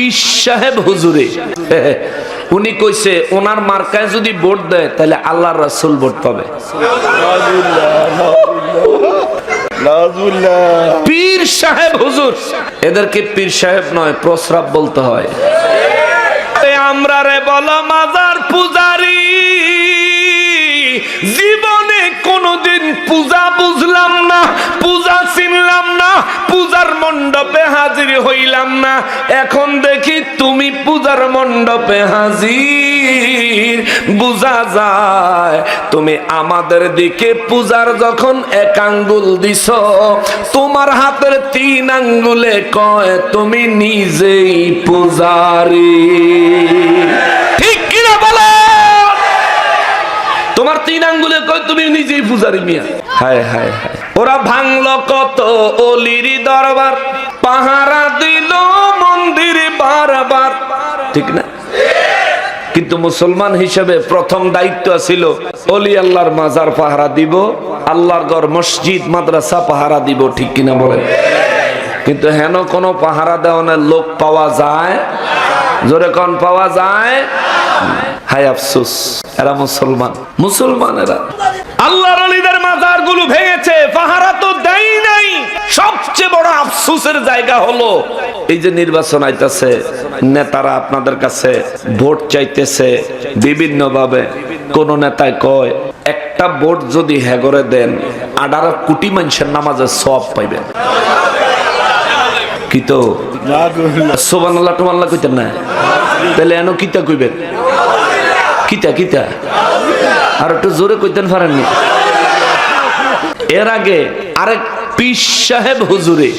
পীর সাহেব হুজুরে উনি কইছে ওনার মার্কায় যদি ভোট দেয় তাহলে আল্লাহর রাসূল ভোট পাবে। পীর সাহেব হুজুর, এদেরকে পীর সাহেব নয় প্রস্রাব বলতে হয়। আমরা রে বলো মাজার পূজারি, জীবনে কোনদিন পূজা বুঝলাম না, পূজা চিনলাম না, পূজার মণ্ডপে হাজির হইলাম না। এখন দেখি তুমি পূজার মণ্ডপে হাজির, বুঝা যায় তুমি আমাদের দিকে পূজার যখন এক আঙ্গুল দিছ, তোমার হাতের 3 আঙ্গুলে কয় তুমি নিজেই পূজারি। ঠিক কিনা বলো? তোমার 3 আঙ্গুলে কয় তুমি নিজেই পূজারি মিয়া। হায় হায় হায়, ওরা ভাঙলো কত অলির দরবার, পাহারা দিল মন্দির বারবার, ঠিক না? কিন্তু মুসলমান হিসেবে প্রথম দায়িত্ব ছিল অলি আল্লাহর মাজার পাহারা দিব, আল্লাহর ঘর মসজিদ মাদ্রাসা পাহারা দিব, ঠিক কিনা বলেন? কিন্তু হেন কোন পাহারা দেওয়ানোর লোক পাওয়া যায়? জোরে কোন পাওয়া যায়? হায় আফসোস, এরা মুসলমান, মুসলমানেরা আল্লাহর ওলিদের মাজার গুলো ভেঙেছে, পাহারা তো দেয় নাই। সবচেয়ে বড় আফসোসের জায়গা হলো এই যে নির্বাচন আইতাছে, নেতারা আপনাদের কাছে ভোট চাইতেছে বিভিন্ন ভাবে। কোন নেতায় কয় একটা ভোট যদি হেগরে দেন 18 কোটি মানুষের নামাজের সওয়াব পাইবেন। কি তো সুবহানাল্লাহ টুমাল্লাহ কইতেন না? তাহলে এনো কিতা কইবেন? কিতা কিতা আর একটু জোরে কইতেন পারেননি? এর আগে আরেক পীর সাহেব হুজুরে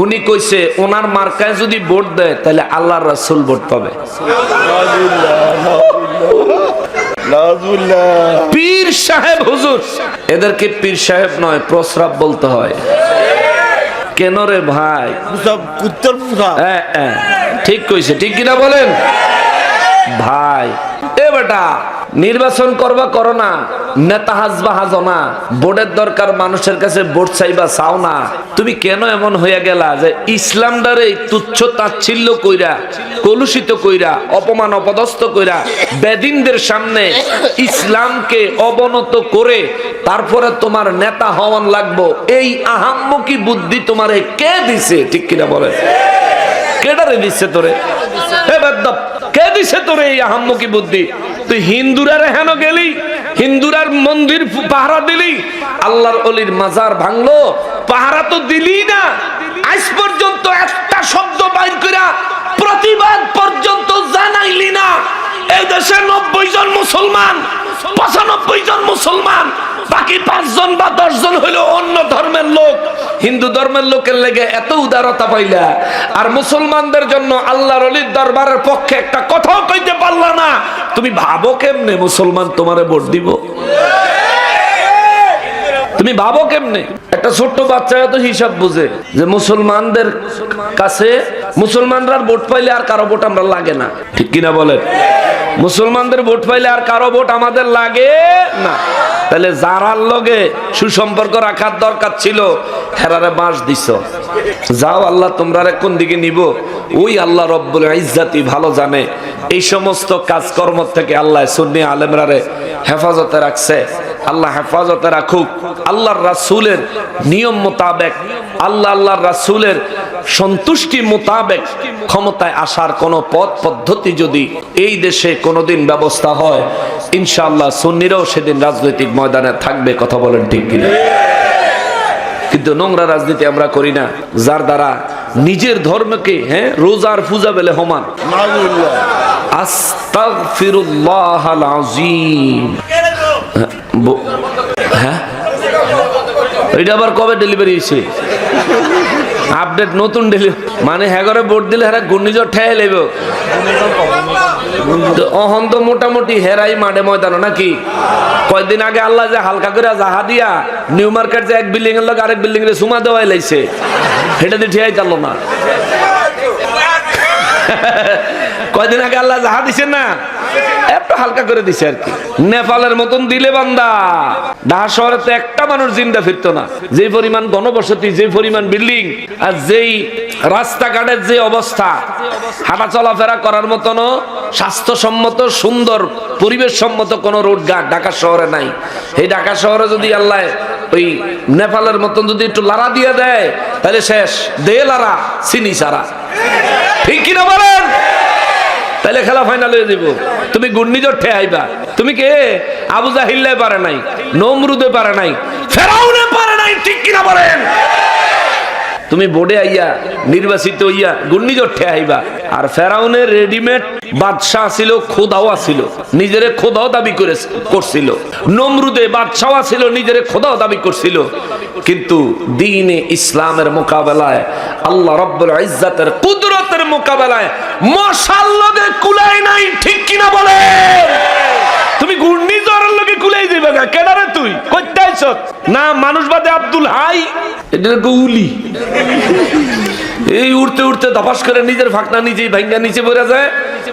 উনি কইছে ওনার মার্কায় যদি ভোট দেয় তাহলে আল্লাহর রাসূল ভোট পাবে। পীর সাহেব হুজুর, এদেরকে পীর সাহেব নয় প্রস্রাব বলতে হয়। কেন রে ভাই? ঠিক কইছে, ঠিক কিনা বলেন ভাই? এ বেটা, নির্বাচন করবা করো না, নেতা হাজবা হাজো না, ভোটের দরকার মানুষের কাছে ভোট চাইবা চাও না। তুমি কেন এমন হইয়া গেলা যে ইসলামটারে তুচ্ছ তাচ্ছিল্য কইরা, কলুষিত কইরা, অপমান অপদস্থ কইরা, বেদিনদের সামনে ইসলামকে অবনত করে তারপরে তোমার নেতা হওয়ান লাগবো, এই আহাম্মকি বুদ্ধি তোমারে কে দিছে? ঠিক কিনা বলে? কেডারে দিচ্ছে তোরে? হে বেদ্দপ, কে দিছে তোরে এই আহাম্মকি বুদ্ধি? তুই হিন্দুরারে হেন গেলি, হিন্দুরার মন্দির পাহারা দিলি, আল্লাহর ওলির মাজার ভাঙলো, পাহারা তো দিলি না। আজ পর্যন্ত একটা শব্দ বাইর কইরা প্রতিবাদ পর্যন্ত জানাইলি না। এই দেশে 90 জন মুসলমান, 95 জন মুসলমান, বাকি 5 জন বা 10 জন হইলো অন্য ধর্মের লোক। হিন্দু ধর্মের লোকের লেগে এত উদারতা পাইলা, আর মুসলমানদের জন্য আল্লাহর ওলির দরবারের পক্ষে একটা কথাও কইতে পারলা না। তুমি ভাবো কেমনে মুসলমান তোমারে ভোট দিব? তুমি ভাবো কেমনে? একটা ছোট্ট বাচ্চা তো হিসাব বুঝে যে মুসলমানদের কাছে মুসলমানরা ভোট পাইলে আর কারো ভোট আমরা লাগে না, ঠিক কিনা বলেন? মুসলমানদের ভোট পাইলে আর কারো ভোট আমাদের লাগে না। তাহলে যারার লগে সুসম্পর্ক রাখার দরকার ছিল হেরারে বাঁশ দিছ। যাও, আল্লাহ তোমরা কোন দিকে নিব ওই আল্লাহ রব্বুল ইজ্জাতি ভালো জানে। এই সমস্ত কাজকর্ম থেকে আল্লাহ সুন্নি আলেমরারে হেফাজতে রাখছে। আল্লাহ হেফাজতে রাখুক। আল্লাহর রাসূলের নিয়ম মোতাবেক, আল্লাহর রাসূলের সন্তুষ্টি মোতাবেক ক্ষমতায় আসার কোন পথ পদ্ধতি যদি এই দেশে কোনোদিন ব্যবস্থা হয়, ইনশাআল্লাহ সুন্নিরাও সেদিন রাজনৈতিক ময়দানে থাকবে। কথা বলেন ঠিক কিনা? কিন্তু নোংরা রাজনীতি আমরা করি না, যার দ্বারা নিজের ধর্মকে রোজার পূজা বেলে হমান। আস্তাগফিরুল্লাহাল আযীম। হ্যাঁ, এটা আবার কবে ডেলিভারি হয়েছে? আপডেট নতুন ডেলিভারি মানে হ্যাগরে ভোট দিলে হেরা ঘূর্ণিঝড় ঠেয়ে লেব। অহন তো মোটামুটি হেরাই মাঠে ময়দানো নাকি? কয়েকদিন আগে আল্লাহ যে হালকা করে জাহা দিয়া নিউ মার্কেট যে এক বিল্ডিং এর লোক আরেক বিল্ডিং এর সুমা দেওয়াই লাইছে, সেটা দিয়ে ঠিয়াই চাললো না। কয়েকদিন আগে আল্লাহ জাহা দিছেন না, একটু হালকা করে দিছে আর কি। নেপালের মতন দিলে বান্দা, ঢাকা শহরে তো একটা মানুষ জিন্দা ফিরতো না। যে পরিমাণ গণবসতি, যে পরিমাণ বিল্ডিং, আর যেই রাস্তাঘাটের যে অবস্থা, হাঁটা চলাফেরা করার মতন স্বাস্থ্যসম্মত সুন্দর পরিবেশ সম্মত কোন রোড ঘাট ঢাকা শহরে নাই। এই ঢাকা শহরে যদি আল্লাহ ওই নেপালের মতন যদি একটু লারা দিয়ে দেয়, তাহলে শেষ। দে লারা চিনি সারা, ঠিক কিনা বলেন? তাহলে খেলা ফাইনাল হয়ে যাব। তুমি ঘূর্ণিঝড় ঠেয়াইবা। তুমি কে? আবু জাহিল পারে নাই, নমরুদে পারে নাই, ফেরাউনে পারে নাই, ঠিক কিনা বলেন? তুমি বোর্ডে আইয়া নির্বাচিত হইয়া ঘূর্ণিঝড় ঠেয়াইবা। আর ফেরাউনের রেডিমেড বাদশাহ ছিল, খোদাও ছিল, নিজেরে খোদাও দাবি করছিল। নমরুদে বাদশাহ ছিল, নিজেরে খোদাও দাবি করছিল। কিন্তু দ্বীনে ইসলামের মোকাবেলায়, আল্লাহ রাব্বুল ইজ্জাতের কুদরতের মোকাবেলায় মশার লগে কুলাই নাই, ঠিক কিনা বলেন? তুমি ঘূর্ণিঝড়ের লগে কুলাই দিবে না কেনারে? তুই কইতে আইছ না মানুষবাদে আব্দুল হাই, এটা গৌলি। এই উড়তে উড়তে ধপাস করে নিজের ফাঁকনা নিজেই ভাঙ্গা নিচে পড়ে যায়,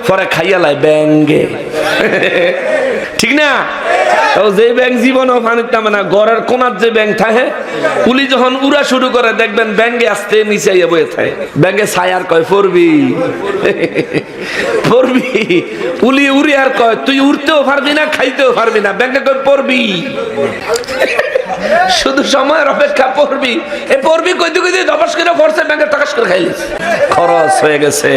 পরে খাইয়া লাই ব্যাঙ্গে, ঠিক না? যে ব্যাংক জীবনও পানির নামে না, ঘরের কোনার যে ব্যাংক থাকে, পুলি যখন উড়া শুরু করে দেখবেন ব্যাঙ্গে আসতে নিচে আইয়া বয়ে থাকে। ব্যাঙ্গে ছায়ার কয় পড়বি পড়বি, পুলি উড়ি আর কয় তুই উড়তেও পারবি না, খাইতেও পারবি না। ব্যাঙ্গে কয় পড়বি, শুধু সময়ের অপেক্ষা, পড়বি। এ পড়বি কইতে কইতে দবাস করে পড়ছে, ব্যাঙ্গে টাকাস করে খাইলিস, খরচ হয়ে গেছে।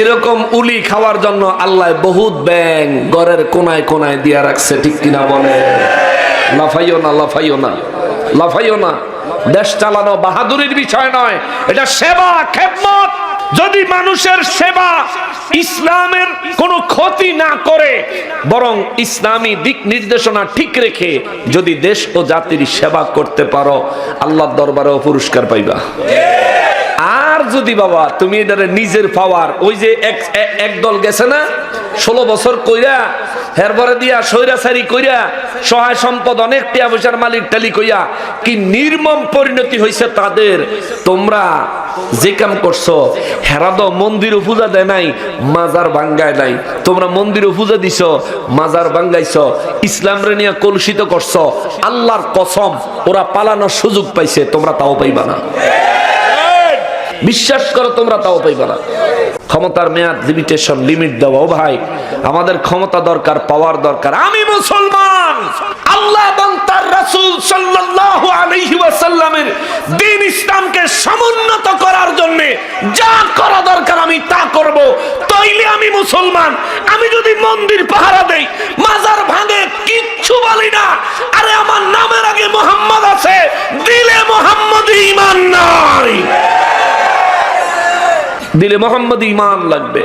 এরকম উলি খাওয়ার জন্য আল্লাহ বহুত ব্যাং ঘরের কোনায় কোনায় দিয়া রাখছে, ঠিক কিনা বলে? লাফাইও না, লাফাইও না, লাফাইও না। দেশ চালানো বাহাদুরির বিষয় নয়, এটা সেবা, খেদমত। যদি মানুষের সেবা ইসলামের কোনো ক্ষতি না করে, বরং ইসলামী দিক নির্দেশনা ঠিক রেখে যদি দেশ ও জাতির সেবা করতে পারো, আল্লাহর দরবারেও পুরস্কার পাইবা। আর যদি বাবা তুমি এটারে নিজের পাওয়ার, ওই যে এক দল গেছে না 16 বছর কইরা, এরপরে দিয়া সৈরাচারি কইরা, সহায় সম্পদ অনেক টিয়া পয়সার মালিক টালি কইয়া, কি নির্মম পরিণতি হয়েছে তাদের। তোমরা যে কাম করছো, হেরা তো মন্দিরও পূজা দেয় নাই, মাজার ভাঙ্গায় নাই। তোমরা মন্দিরও পূজা দিছ, মাজার ভাঙ্গাইছ, ইসলাম রে নিয়ে কলুষিত করছো। আল্লাহর কসম, ওরা পালানোর সুযোগ পাইছে, তোমরা তাও পাইবা না। বিশ্বাস করো, তোমরা তাও পাইবা না। ক্ষমতার মেয়াদ লিমিটেশন, লিমিট দেওয়া। ও ভাই, আমাদের ক্ষমতা দরকার, পাওয়ার দরকার। আমি মুসলমান, আল্লাহ এবং তার রাসূল সাল্লাল্লাহু আলাইহি ওয়াসাল্লামের দ্বীন ইসলামকে সমুন্নত করার জন্য যা করা দরকার আমি তা করব। তাইলে আমি মুসলমান। আমি যদি মন্দির পাহারা দেই, মাজার ভাঙে, কিচ্ছু বলি না, আরে আমার নামের আগে মুহাম্মদ আছে, দিলে মুহাম্মদি ঈমান নাই, দিলে মুহাম্মদি ঈমান লাগবে।